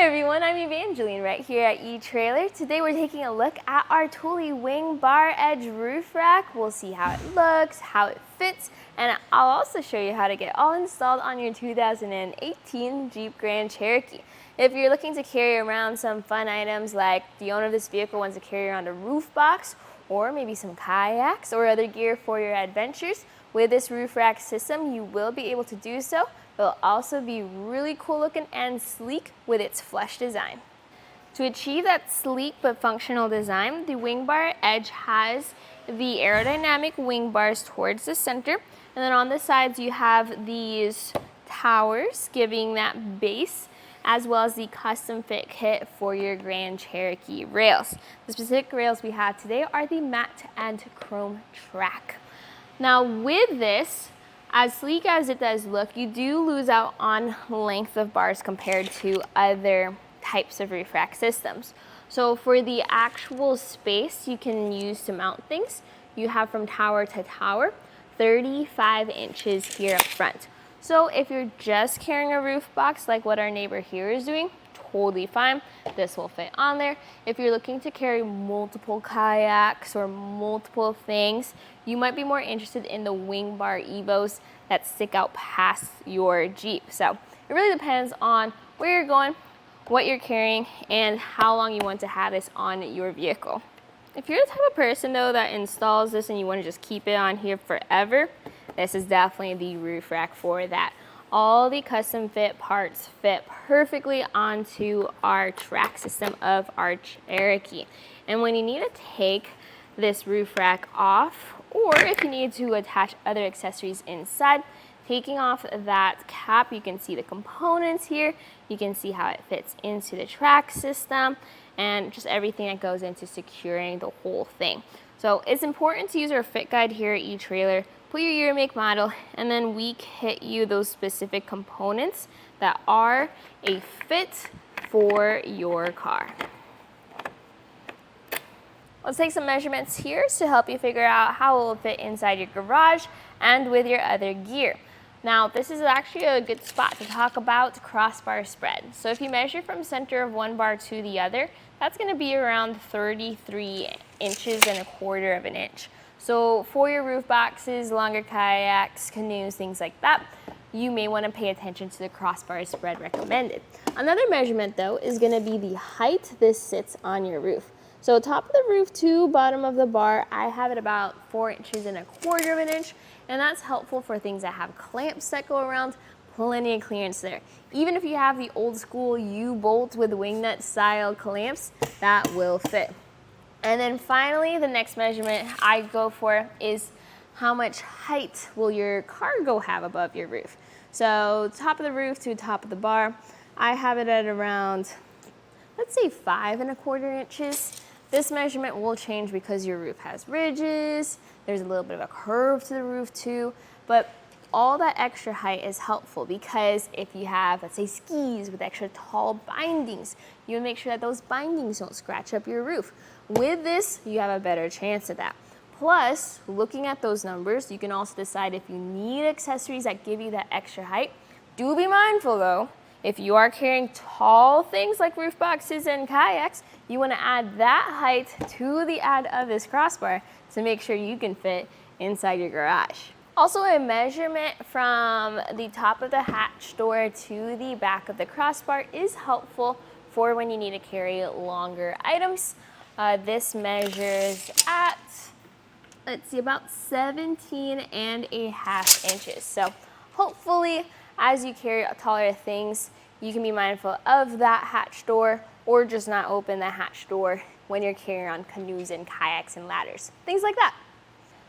everyone, I'm Evangeline right here at eTrailer. Today we're taking a look at our Thule WingBar Edge roof rack. We'll see how it looks, how it fits, and I'll also show you how to get all installed on your 2018 Jeep Grand Cherokee. If you're looking to carry around some fun items like the owner of this vehicle wants to carry around a roof box or maybe some kayaks or other gear for your adventures, with this roof rack system you will be able to do so. It'll also be really cool looking and sleek with its flush design. To achieve that sleek but functional design, the WingBar Edge has the aerodynamic wing bars towards the center, and then on the sides you have these towers giving that base, as well as the custom fit kit for your Grand Cherokee rails. The specific rails we have today are the matte and chrome track. Now with this, as sleek as it does look, you do lose out on length of bars compared to other types of roof rack systems. So for the actual space you can use to mount things, you have from tower to tower 35 inches here up front. So if you're just carrying a roof box like what our neighbor here is doing, totally fine, this will fit on there. If you're looking to carry multiple kayaks or multiple things, you might be more interested in the WingBar Evos that stick out past your Jeep. So it really depends on where you're going, what you're carrying, and how long you want to have this on your vehicle. If you're the type of person though that installs this and you want to just keep it on here forever, this is definitely the roof rack for that. All the custom fit parts fit perfectly onto our track system of our Cherokee. And when you need to take this roof rack off, or if you need to attach other accessories inside, taking off that cap, you can see the components here. You can see how it fits into the track system and just everything that goes into securing the whole thing. So it's important to use our fit guide here at eTrailer. Put your year, make, model, and then we kit you those specific components that are a fit for your car. Let's take some measurements here to help you figure out how it will fit inside your garage and with your other gear. Now, this is actually a good spot to talk about crossbar spread. So if you measure from center of one bar to the other, that's going to be around 33 inches and a quarter of an inch. So for your roof boxes, longer kayaks, canoes, things like that, you may want to pay attention to the crossbar spread recommended. Another measurement though is going to be the height this sits on your roof. So top of the roof to bottom of the bar, I have it about 4 inches and a quarter of an inch, and that's helpful for things that have clamps that go around. Plenty of clearance there. Even if you have the old school U-bolt with wing nut style clamps, that will fit. And then finally, the next measurement I go for is how much height will your cargo have above your roof. So top of the roof to top of the bar, I have it at around, let's say 5 1/4 inches. This measurement will change because your roof has ridges, there's a little bit of a curve to the roof too, but all that extra height is helpful because if you have, let's say, skis with extra tall bindings, you want to make sure that those bindings don't scratch up your roof. With this, you have a better chance of that. Plus, looking at those numbers, you can also decide if you need accessories that give you that extra height. Do be mindful though, if you are carrying tall things like roof boxes and kayaks, you want to add that height to the add of this crossbar to make sure you can fit inside your garage. Also, a measurement from the top of the hatch door to the back of the crossbar is helpful for when you need to carry longer items. This measures at, let's see, about 17.5 inches. So hopefully, as you carry taller things, you can be mindful of that hatch door or just not open the hatch door when you're carrying on canoes and kayaks and ladders, things like that.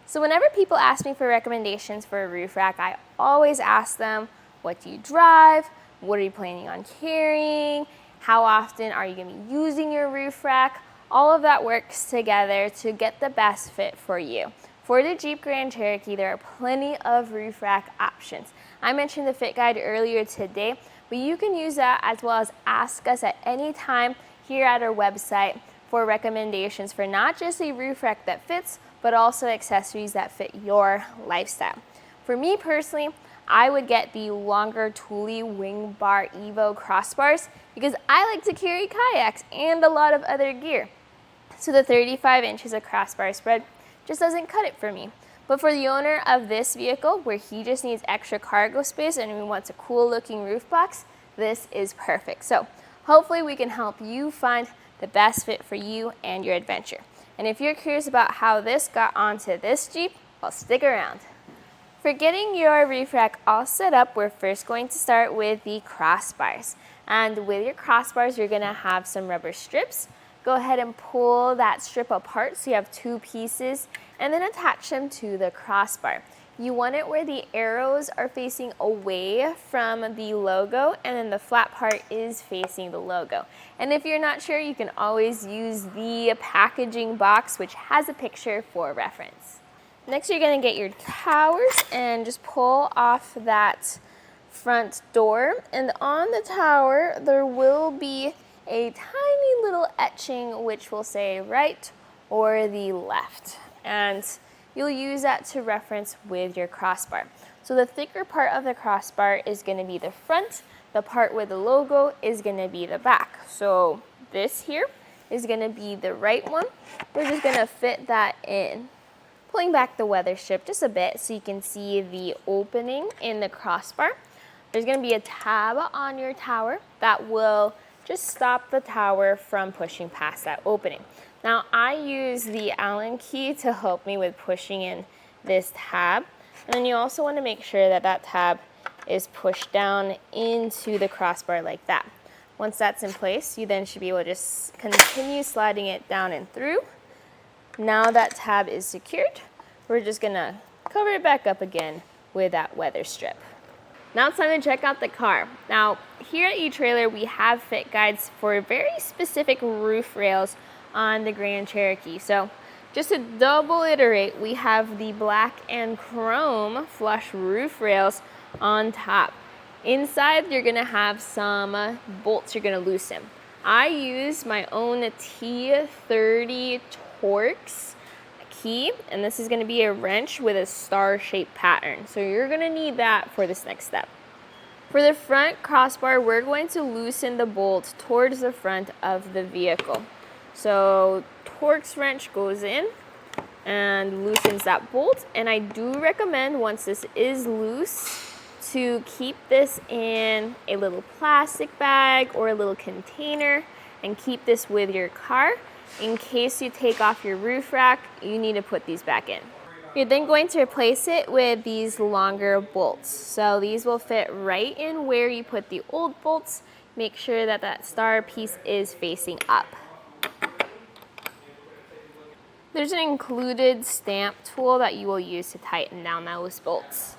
So whenever people ask me for recommendations for a roof rack, I always ask them, what do you drive? What are you planning on carrying? How often are you going to be using your roof rack? All of that works together to get the best fit for you. For the Jeep Grand Cherokee, there are plenty of roof rack options. I mentioned the fit guide earlier today, but you can use that as well as ask us at any time here at our website for recommendations for not just a roof rack that fits, but also accessories that fit your lifestyle. For me personally, I would get the longer Thule WingBar Evo crossbars because I like to carry kayaks and a lot of other gear. So the 35 inches of crossbar spread just doesn't cut it for me. But for the owner of this vehicle, where he just needs extra cargo space and he wants a cool looking roof box, this is perfect. So hopefully we can help you find the best fit for you and your adventure. And if you're curious about how this got onto this Jeep, well, stick around. For getting your roof rack all set up, we're first going to start with the crossbars. And with your crossbars, you're gonna have some rubber strips. Go ahead and pull that strip apart so you have two pieces, and then attach them to the crossbar. You want it where the arrows are facing away from the logo, and then the flat part is facing the logo. And if you're not sure, you can always use the packaging box, which has a picture for reference. Next, you're gonna get your towers and just pull off that front door. And on the tower, there will be a tiny little etching which will say right or the left. And you'll use that to reference with your crossbar. So the thicker part of the crossbar is gonna be the front. The part with the logo is gonna be the back. So this here is gonna be the right one. We're just gonna fit that in. Pulling back the weather strip just a bit so you can see the opening in the crossbar. There's gonna be a tab on your tower that will just stop the tower from pushing past that opening. Now I use the Allen key to help me with pushing in this tab. And then you also wanna make sure that that tab is pushed down into the crossbar like that. Once that's in place, you then should be able to just continue sliding it down and through. Now that tab is secured, we're just gonna cover it back up again with that weather strip. Now it's time to check out the car. Now, here at eTrailer, we have fit guides for very specific roof rails on the Grand Cherokee. So just to double iterate, we have the black and chrome flush roof rails on top. Inside, you're gonna have some bolts you're gonna loosen. I use my own T30 Torx key, and this is gonna be a wrench with a star-shaped pattern. So you're gonna need that for this next step. For the front crossbar, we're going to loosen the bolt towards the front of the vehicle. So Torx wrench goes in and loosens that bolt, and I do recommend, once this is loose, to keep this in a little plastic bag or a little container and keep this with your car. In case you take off your roof rack, you need to put these back in. You're then going to replace it with these longer bolts. So these will fit right in where you put the old bolts. Make sure that that star piece is facing up. There's an included stamp tool that you will use to tighten down those bolts.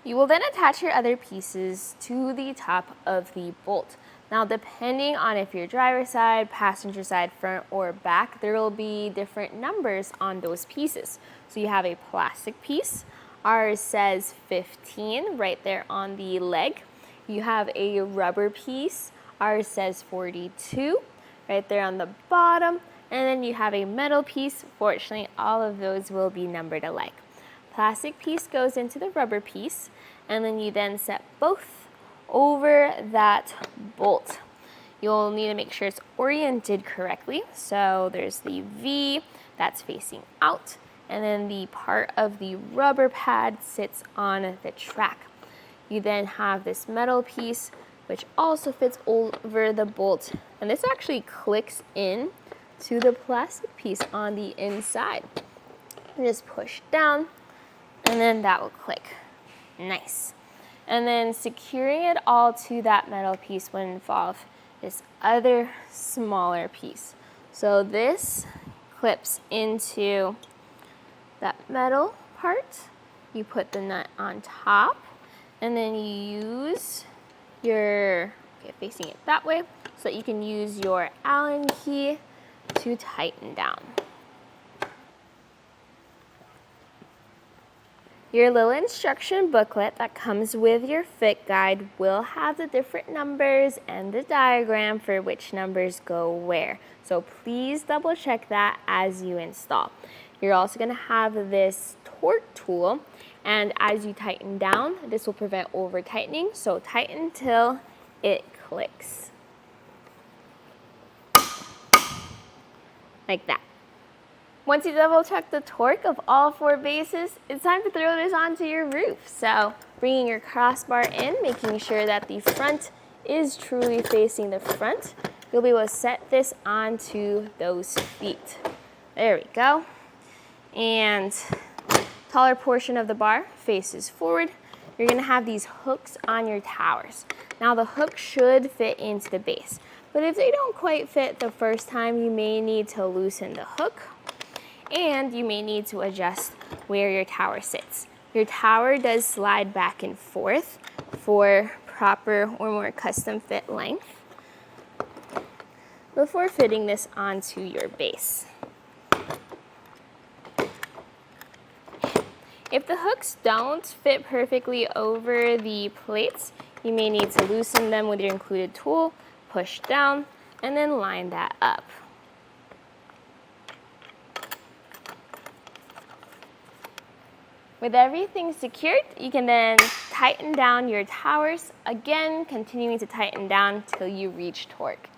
You will then attach your other pieces to the top of the bolt. Now, depending on if you're driver side, passenger side, front, or back, there will be different numbers on those pieces. So you have a plastic piece. Ours says 15 right there on the leg. You have a rubber piece. Ours says 42 right there on the bottom. And then you have a metal piece. Fortunately, all of those will be numbered alike. Plastic piece goes into the rubber piece, and then you then set both over that bolt. You'll need to make sure it's oriented correctly. So there's the V that's facing out, and then the part of the rubber pad sits on the track. You then have this metal piece which also fits over the bolt, and this actually clicks in to the plastic piece on the inside. You just push down, and then that will click. Nice. And then securing it all to that metal piece will involve this other smaller piece. So this clips into that metal part. You put the nut on top, and then you use your, facing it that way, so that you can use your Allen key to tighten down. Your little instruction booklet that comes with your fit guide will have the different numbers and the diagram for which numbers go where. So please double check that as you install. You're also going to have this torque tool, and as you tighten down, this will prevent over tightening, so tighten till it clicks. Like that. Once you double check the torque of all 4 bases, it's time to throw this onto your roof. So bringing your crossbar in, making sure that the front is truly facing the front, you'll be able to set this onto those feet. There we go. And taller portion of the bar faces forward. You're going to have these hooks on your towers. Now the hook should fit into the base, but if they don't quite fit the first time, you may need to loosen the hook, and you may need to adjust where your tower sits. Your tower does slide back and forth for proper or more custom fit length before fitting this onto your base. If the hooks don't fit perfectly over the plates, you may need to loosen them with your included tool, push down, and then line that up. With everything secured, you can then tighten down your towers, again continuing to tighten down till you reach torque.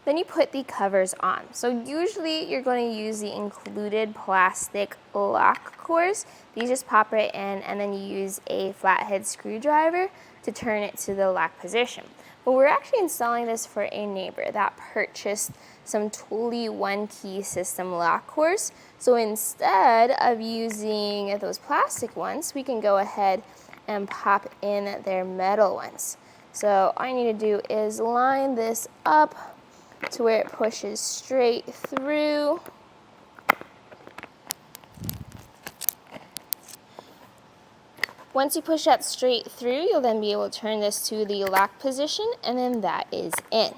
Then you put the covers on. So usually you're going to use the included plastic lock cores. These just pop right in, and then you use a flathead screwdriver to turn it to the lock position. But we're actually installing this for a neighbor that purchased some Thule one-key system lock cores. So instead of using those plastic ones, we can go ahead and pop in their metal ones. So all you need to do is line this up to where it pushes straight through. Once you push that straight through, you'll then be able to turn this to the lock position, and then that is in.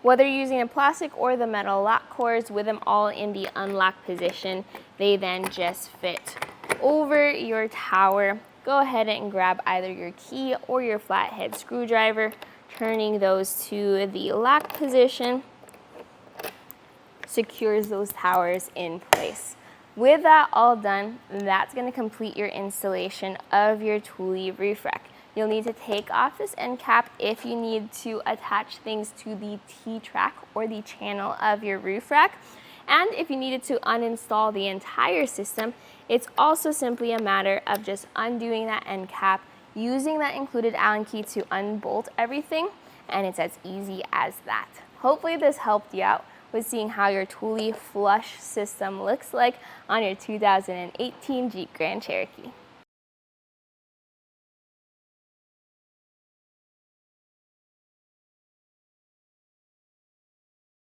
Whether you're using a plastic or the metal lock cores, with them all in the unlock position, they then just fit over your tower. Go ahead and grab either your key or your flathead screwdriver, turning those to the lock position secures those towers in place. With that all done, that's going to complete your installation of your Thule Roof Rack. You'll need to take off this end cap if you need to attach things to the T-track or the channel of your roof rack. And if you needed to uninstall the entire system, it's also simply a matter of just undoing that end cap, using that included Allen key to unbolt everything, and it's as easy as that. Hopefully this helped you out with seeing how your Thule flush system looks like on your 2018 Jeep Grand Cherokee.